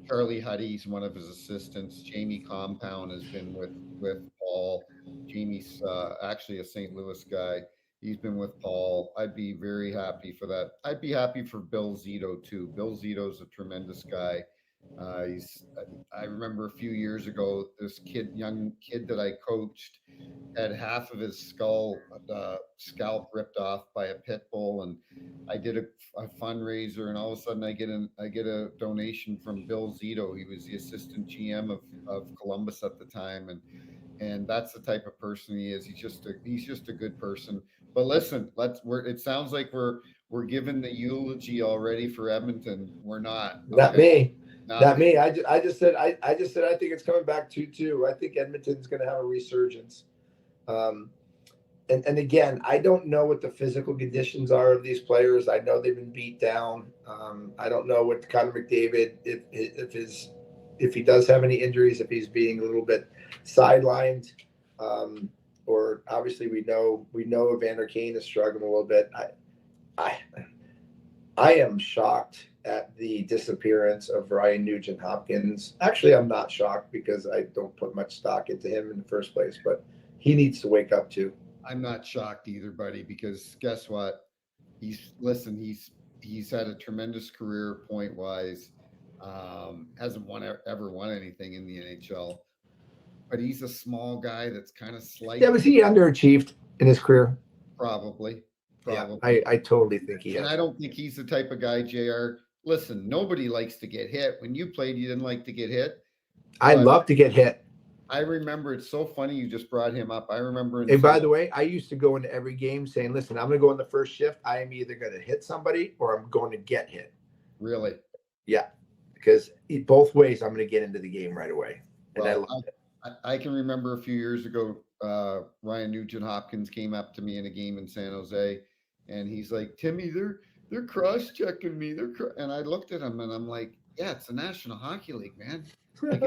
S2: Charlie Huddy's one of his assistants. Jamie Compound has been with Paul. Jamie's actually a St. Louis guy. He's been with Paul. I'd be very happy for that. I'd be happy for Bill Zito too. Bill Zito's a tremendous guy. I remember a few years ago, this young kid that I coached, had half of his scalp ripped off by a pit bull, and I did a fundraiser, and all of a sudden I get a donation from Bill Zito. He was the assistant GM of Columbus at the time, and that's the type of person he is. He's just a good person. But listen, it sounds like we're giving the eulogy already for Edmonton. We're not.
S1: Not
S2: Okay?
S1: me. Not me. I just said I think it's coming back 2-2. I think Edmonton's going to have a resurgence. And again, I don't know what the physical conditions are of these players. I know they've been beat down. I don't know what Connor McDavid, if he does have any injuries, if he's being a little bit sidelined, or obviously we know Evander Kane is struggling a little bit. I am shocked at the disappearance of Ryan Nugent-Hopkins. Actually, I'm not shocked because I don't put much stock into him in the first place, but he needs to wake up too.
S2: I'm not shocked either, buddy, because guess what? He's had a tremendous career point wise. Hasn't ever won anything in the NHL, but he's a small guy that's kind of slight.
S1: Yeah, was he underachieved in his career?
S2: Probably.
S1: Yeah, I totally think he is.
S2: And I don't think he's the type of guy, JR. Listen, nobody likes to get hit. When you played, you didn't like to get hit.
S1: I love to get hit.
S2: I remember, it's so funny you just brought him up. I remember.
S1: And by the way, I used to go into every game saying, listen, I'm going to go in the first shift. I am either going to hit somebody or I'm going to get hit.
S2: Really?
S1: Yeah. Because both ways, I'm going to get into the game right away. And
S2: well,
S1: I love it.
S2: I can remember a few years ago, Ryan Nugent-Hopkins came up to me in a game in San Jose, and he's like, Timmy, they're cross-checking me. And I looked at him, and I'm like, yeah, it's the National Hockey League, man. Like,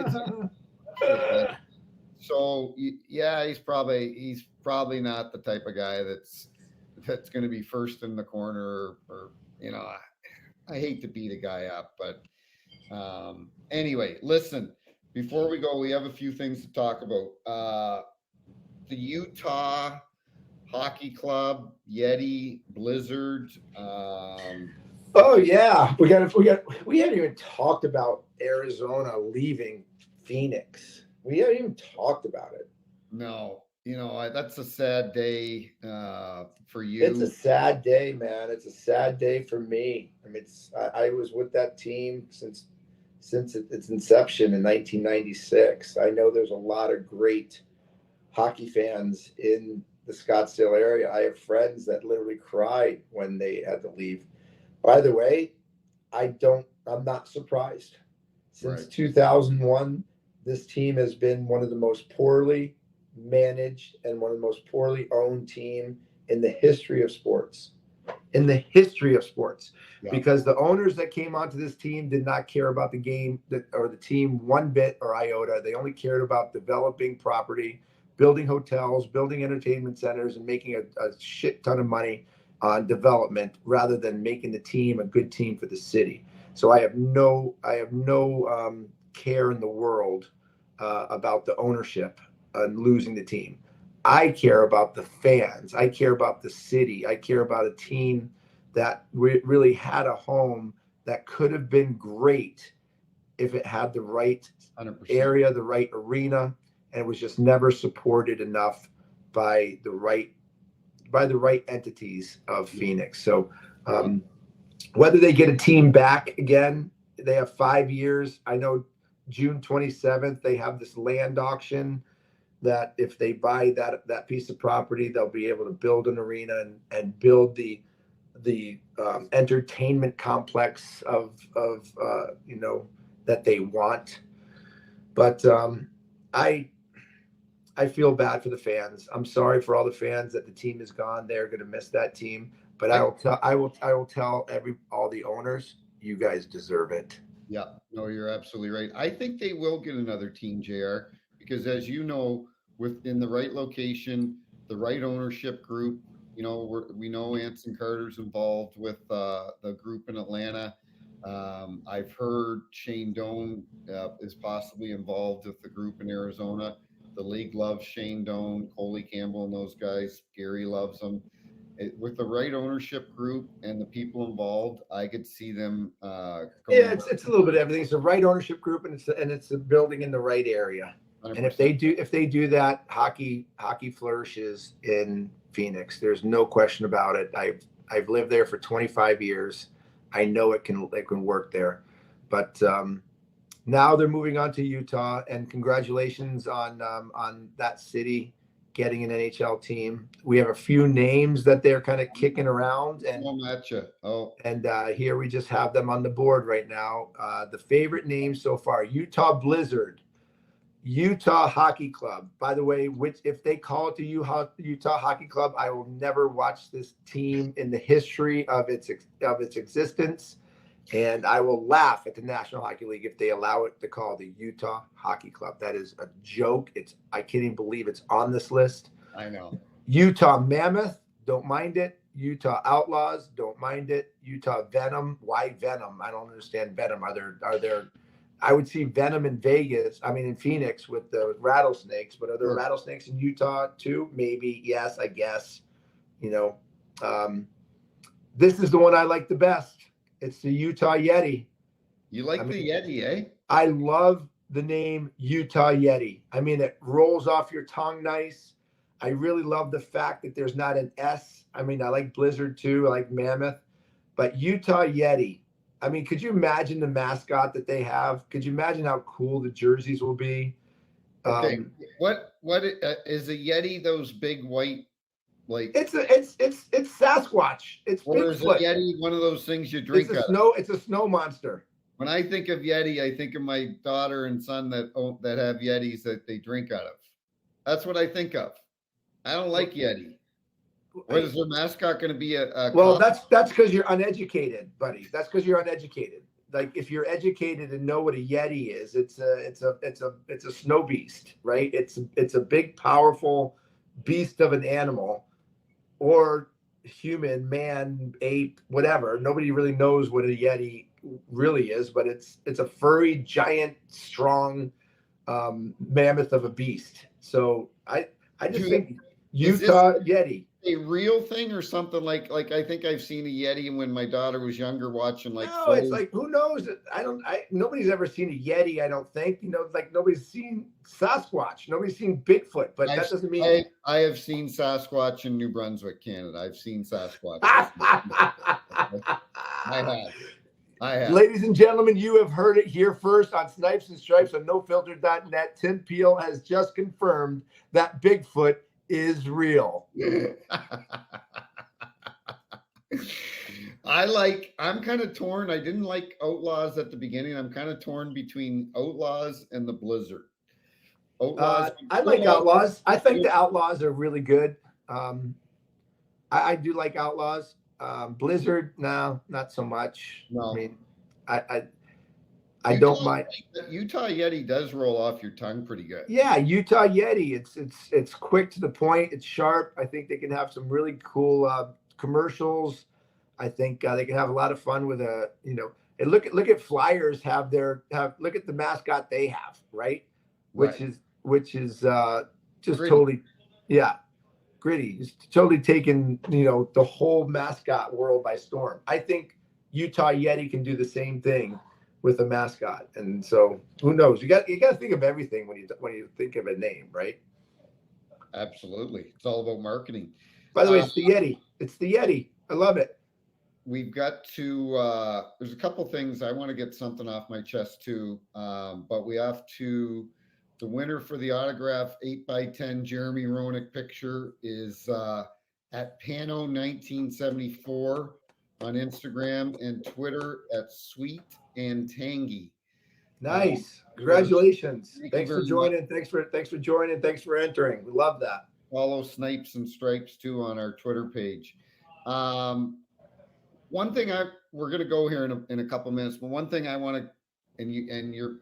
S2: so yeah, he's probably not the type of guy that's going to be first in the corner, or I hate to beat a guy up, but anyway, listen, before we go, we have a few things to talk about. The Utah Hockey Club, Yeti, Blizzard.
S1: Oh yeah, we hadn't even talked about Arizona leaving Phoenix. We haven't even talked about it.
S2: No, that's a sad day for you.
S1: It's a sad day, man. It's a sad day for me. I mean, I was with that team since its inception in 1996. I know there's a lot of great hockey fans in the Scottsdale area. I have friends that literally cried when they had to leave. By the way, I'm not surprised. Since 2001, this team has been one of the most poorly managed and one of the most poorly owned team in the history of sports. Yeah. Because the owners that came onto this team did not care about the game or the team one bit or iota. They only cared about developing property, building hotels, building entertainment centers, and making a shit ton of money on development rather than making the team a good team for the city. So I have no care in the world about the ownership and losing the team. I care about the fans. I care about the city. I care about a team that really had a home that could have been great if it had the right
S2: 100%.
S1: area, the right arena, and it was just never supported enough by the right entities of Phoenix. So whether they get a team back again, they have 5 years. I know June 27th, they have this land auction that if they buy that piece of property, they'll be able to build an arena and build the entertainment complex of that they want. But I feel bad for the fans. I'm sorry for all the fans that the team is gone. They're going to miss that team. But I will tell all the owners, you guys deserve it.
S2: Yeah, no, you're absolutely right. I think they will get another team, JR, because as you know, within the right location, the right ownership group, we know Anson Carter's involved with the group in Atlanta. I've heard Shane Doan is possibly involved with the group in Arizona. The league loves Shane Doan, Coley Campbell, and those guys. Gary loves them. With the right ownership group and the people involved, I could see them going.
S1: Yeah, it's a little bit of everything. It's the right ownership group, and it's a building in the right area.
S2: 100%.
S1: And if they do that, hockey flourishes in Phoenix. There's no question about it. I've lived there for 25 years. I know it can work there. But now they're moving on to Utah, and congratulations on that city getting an NHL team. We have a few names that they're kind of kicking around, and here we just have them on the board right now. The favorite names so far: Utah Blizzard, Utah Hockey Club. By the way, if they call it the Utah Hockey Club, I will never watch this team in the history of its existence. And I will laugh at the National Hockey League if they allow it to call the Utah Hockey Club. That is a joke. I can't even believe it's on this list.
S2: I know.
S1: Utah Mammoth, don't mind it. Utah Outlaws, don't mind it. Utah Venom, why Venom? I don't understand Venom. Are there? I would see Venom in Phoenix with the rattlesnakes, but are there rattlesnakes in Utah too? Maybe, yes, I guess. This is the one I like the best. It's the Utah Yeti.
S2: You like the Yeti, eh?
S1: I love the name Utah Yeti. It rolls off your tongue nice. I really love the fact that there's not an S. I like Blizzard too. I like Mammoth. But Utah Yeti. Could you imagine the mascot that they have? Could you imagine how cool the jerseys will be?
S2: Okay. What is a Yeti? Those big white, like
S1: it's Sasquatch. It's
S2: or is a Yeti one of those things you drink out of?
S1: It's a snow monster.
S2: When I think of Yeti, I think of my daughter and son that have Yetis that they drink out of. That's what I think of. I don't like Yeti. What is their mascot going to be?
S1: Well, that's because you're uneducated, buddy. That's because you're uneducated. Like if you're educated and know what a Yeti is, it's a snow beast, right? It's a big, powerful beast of an animal, or human, man, ape, whatever. Nobody really knows what a Yeti really is, but it's a furry, giant, strong mammoth of a beast. So I just think Utah Yeti.
S2: A real thing or something like I think I've seen a Yeti when my daughter was younger watching
S1: No, it's like who knows? Nobody's ever seen a Yeti, I don't think. Like nobody's seen Sasquatch, nobody's seen Bigfoot, but that doesn't mean
S2: I have seen Sasquatch in New Brunswick, Canada. I've seen Sasquatch. I have.
S1: Ladies and gentlemen, you have heard it here first on Snipes and Stripes on NoFilter.net. Tim Peel has just confirmed that Bigfoot is real.
S2: I'm kind of torn. I didn't like Outlaws at the beginning. I'm kind of torn between Outlaws and the Blizzard.
S1: I like Outlaws. I think the Outlaws are really good. I do like Outlaws. Blizzard, no, not so much.
S2: No.
S1: I don't mind.
S2: Utah Yeti does roll off your tongue pretty good.
S1: Yeah, Utah Yeti. It's quick to the point. It's sharp. I think they can have some really cool commercials. I think they can have a lot of fun with and look at Flyers look at the mascot they have, right? Which is just gritty. Totally, yeah, gritty. It's totally taken the whole mascot world by storm. I think Utah Yeti can do the same thing with a mascot, and so who knows? You got to think of everything when you think of a name, right?
S2: Absolutely, it's all about marketing.
S1: By the way, it's the Yeti. It's the Yeti. I love it.
S2: We've got to. There's a couple things I want to get something off my chest too, but we have to. The winner for the autograph 8x10 Jeremy Roenick picture is at Pano 1974 on Instagram and Twitter at Sweet and Tangy.
S1: Nice. Congratulations.
S2: Thank you
S1: Thanks for
S2: very much.
S1: joining. Thanks for joining. Thanks for entering. We love that.
S2: Follow Snipes and Stripes too on our Twitter page. One thing we're going to go here in a couple minutes, but one thing I want to, and you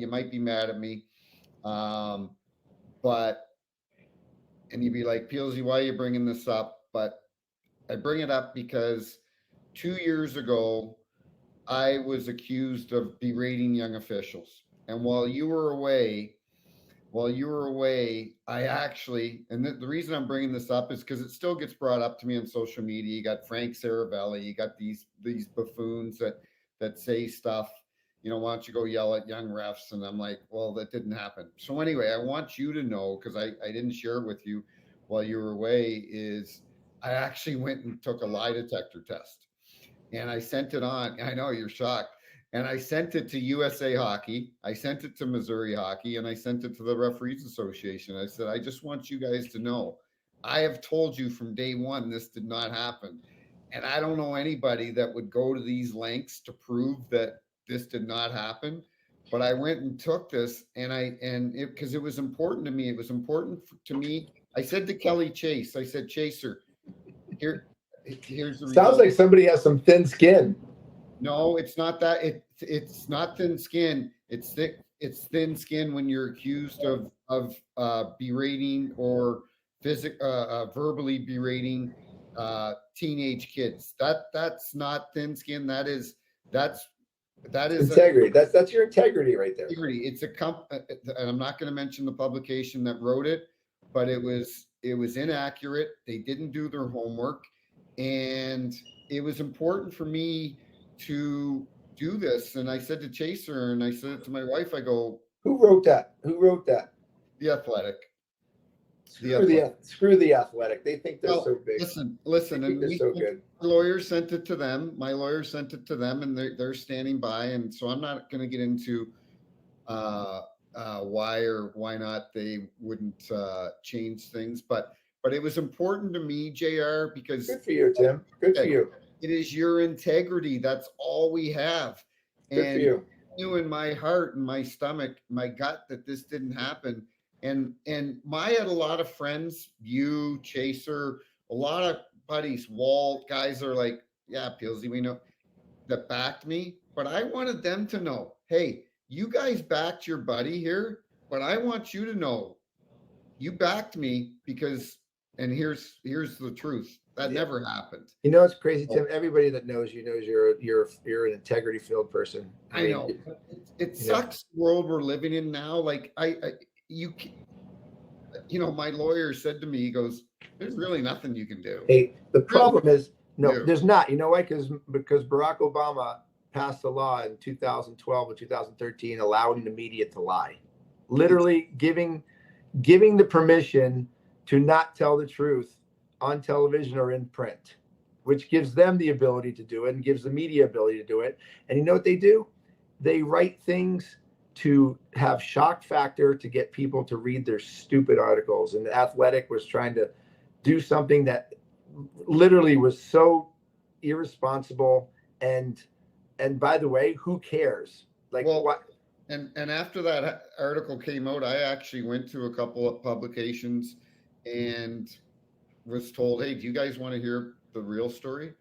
S2: might be mad at me, but you'd be like, Peelsy, why are you bringing this up? But I bring it up because 2 years ago, I was accused of berating young officials, and while you were away, I actually, and the reason I'm bringing this up is because it still gets brought up to me on social media. You got Frank Saravelli, you got these buffoons that say stuff, why don't you go yell at young refs? And I'm like, well, that didn't happen. So anyway, I want you to know, because I didn't share it with you while you were away, is I actually went and took a lie detector test. And I sent it on. I know you're shocked. And I sent it to USA Hockey. I sent it to Missouri Hockey, and I sent it to the Referees Association. I said, I just want you guys to know, I have told you from day one this did not happen. And I don't know anybody that would go to these lengths to prove that this did not happen. But I went and took this, because it was important to me. It was important to me. I said to Kelly Chase, I said, Chaser, here's the result.
S1: Sounds like somebody has some thin skin.
S2: No, it's not that. It's not thin skin. It's thick. It's thin skin when you're accused of berating or verbally berating teenage kids. That's not thin skin. That's
S1: integrity. That's your integrity right there.
S2: Integrity. It's and I'm not going to mention the publication that wrote it, but it was inaccurate. They didn't do their homework, and it was important for me to do this. And I said to Chaser, and I said it to my wife, I go,
S1: who wrote that?
S2: The Athletic.
S1: Screw the Athletic. They think they're so big.
S2: Listen,
S1: and they're so good.
S2: My lawyer sent it to them. And they're standing by. And so I'm not going to get into why or why not they wouldn't change things, but it was important to me, JR, because
S1: good for you, Tim. Good for you.
S2: It is your integrity. That's all we have.
S1: Good for you.
S2: You in my heart and my stomach, my gut, that this didn't happen. And I had a lot of friends, you, Chaser, a lot of buddies, Walt, guys are like, yeah, Peelsy, we know, that backed me. But I wanted them to know, hey, you guys backed your buddy here, but I want you to know you backed me because, and here's the truth. That never happened.
S1: It's crazy, Tim. Everybody that knows you knows you're an integrity filled person.
S2: I know. It sucks the world we're living in now. Like my lawyer said to me, he goes, there's really nothing you can do.
S1: Hey, the problem is, no, there's not. You know why? Because Barack Obama passed a law in 2012 or 2013 allowing the media to lie, literally giving the permission to not tell the truth on television or in print, which gives them the ability to do it and gives the media ability to do it. And you know what they do? They write things to have shock factor to get people to read their stupid articles. And the Athletic was trying to do something that literally was so irresponsible. And by the way, who cares? Like, what?
S2: And after that article came out, I actually went to a couple of publications and was told, hey, do you guys want to hear the real story?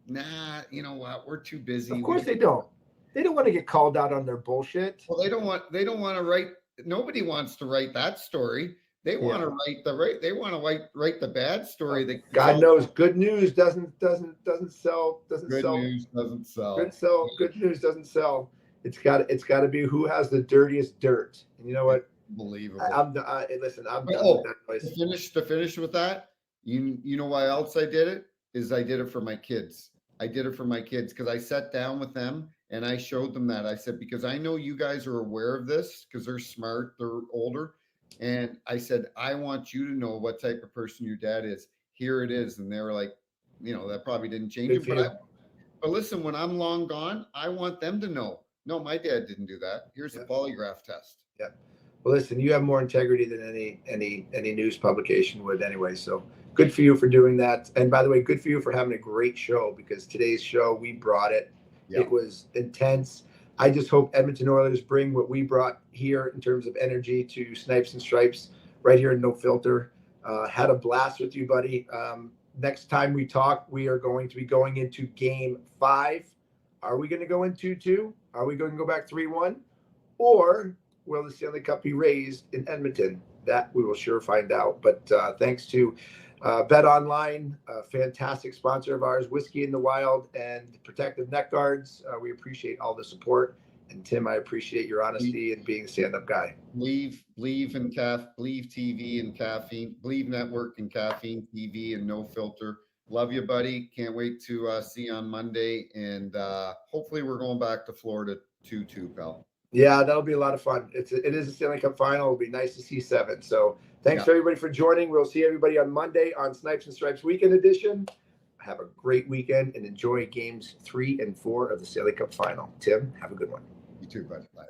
S2: Nah, you know what? We're too busy.
S1: Of course they don't. They don't want to get called out on their bullshit.
S2: Well, they don't want to write. Nobody wants to write that story. They want to write They want to write the bad story. That
S1: God knows, good news doesn't sell.
S2: Good news doesn't sell.
S1: Good news doesn't sell. It's got to be who has the dirtiest dirt. And you know what?
S2: Unbelievable.
S1: I'm done with that noise.
S2: To finish with that, you know why else I did it? Is I did it for my kids. I did it for my kids because I sat down with them and I showed them that. I said, because I know you guys are aware of this because they're smart, they're older. And I said, I want you to know what type of person your dad is. Here it is. And they were like, that probably didn't change it. But listen, when I'm long gone, I want them to know. No, my dad didn't do that. Here's a polygraph test.
S1: Yeah. Well, listen, you have more integrity than any news publication would anyway. So good for you for doing that. And by the way, good for you for having a great show because today's show, we brought it. Yeah. It was intense. I just hope Edmonton Oilers bring what we brought here in terms of energy to Snipes and Stripes right here in No Filter. Had a blast with you, buddy. Next time we talk, we are going to be going into Game 5. Are we going to go in 2-2? Are we going to go back 3-1? Or will the Stanley Cup be raised in Edmonton? That we will sure find out. But thanks to Bet Online, a fantastic sponsor of ours, Whiskey in the Wild and Protective Neck Guards. We appreciate all the support. And Tim, I appreciate your honesty and being a stand-up guy.
S2: Believe TV and caffeine, Believe Network and caffeine TV and No Filter. Love you, buddy. Can't wait to see you on Monday. And hopefully we're going back to Florida 2-2, pal.
S1: Yeah, that'll be a lot of fun. It is a Stanley Cup final. It'll be nice to see 7. So thanks for everybody for joining. We'll see everybody on Monday on Snipes and Stripes Weekend Edition. Have a great weekend and enjoy games 3 and 4 of the Stanley Cup final. Tim, have a good one.
S2: You too, buddy. Bye.